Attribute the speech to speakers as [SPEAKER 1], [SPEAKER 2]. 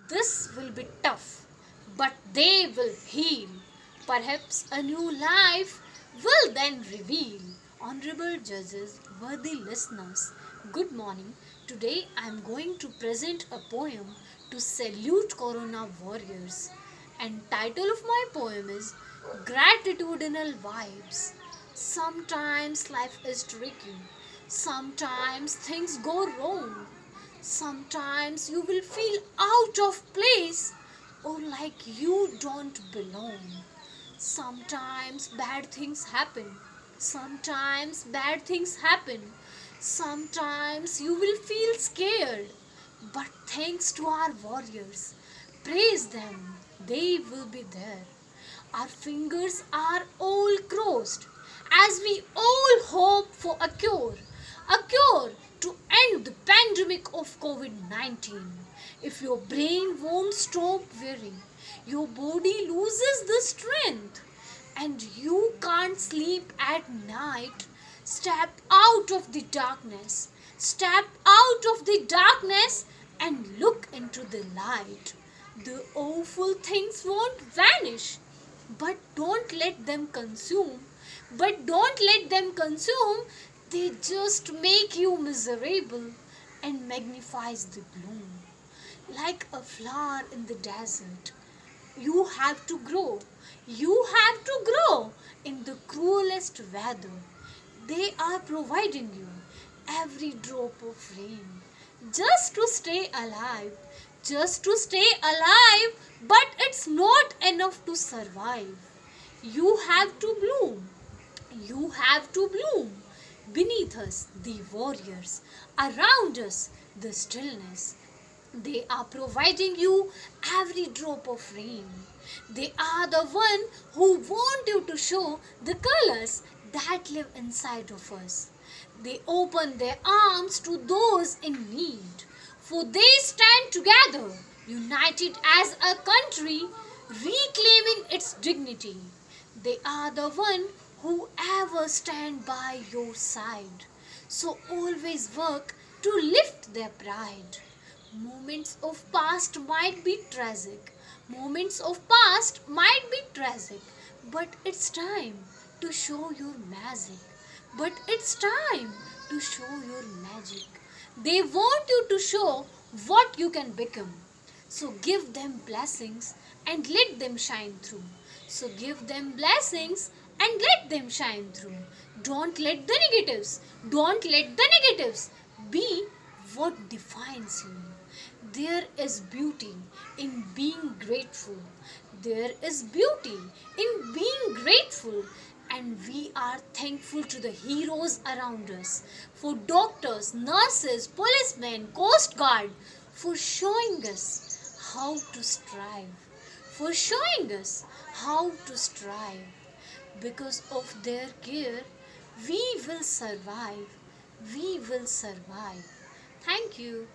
[SPEAKER 1] This will be tough, but they will heal. Perhaps a new life will then reveal. Honorable judges, worthy listeners, good morning. Today I am going to present a poem to salute Corona warriors. And title of my poem is Gratitudinal Vibes. Sometimes life is tricky. Sometimes things go wrong. Sometimes you will feel out of place or like you don't belong. Sometimes bad things happen. Sometimes bad things happen. Sometimes you will feel scared. But thanks to our warriors, praise them, they will be there. Our fingers are all crossed as we all hope for a cure to end the pandemic of COVID 19. If your brain won't stop worrying, your body loses the strength and you can't sleep at night, step out of the darkness. Step out of the darkness and look into the light. The awful things won't vanish, but don't let them consume. But don't let them consume. They just make you miserable and magnifies the bloom. Like a flower in the desert, you have to grow. You have to grow in the cruelest weather. They are providing you every drop of rain just to stay alive. Just to stay alive, but it's not enough to survive. You have to bloom. You have to bloom. Beneath us, the warriors. Around us, the stillness. They are providing you every drop of rain. They are the one who want you to show the colors that live inside of us. They open their arms to those in need. For they stand together, united as a country, reclaiming its dignity. They are the one who ever stand by your side. So always work to lift their pride. Moments of past might be tragic. Moments of past might be tragic. But it's time to show your magic. But it's time to show your magic. They want you to show what you can become. So give them blessings and let them shine through. So give them blessings and let them shine through. Don't let the negatives, don't let the negatives be what defines you. There is beauty in being grateful. There is beauty in being grateful. And we are thankful to the heroes around us, for doctors, nurses, policemen, coast guard, for showing us how to strive, for showing us how to strive. Because of their care, we will survive. We will survive. Thank you.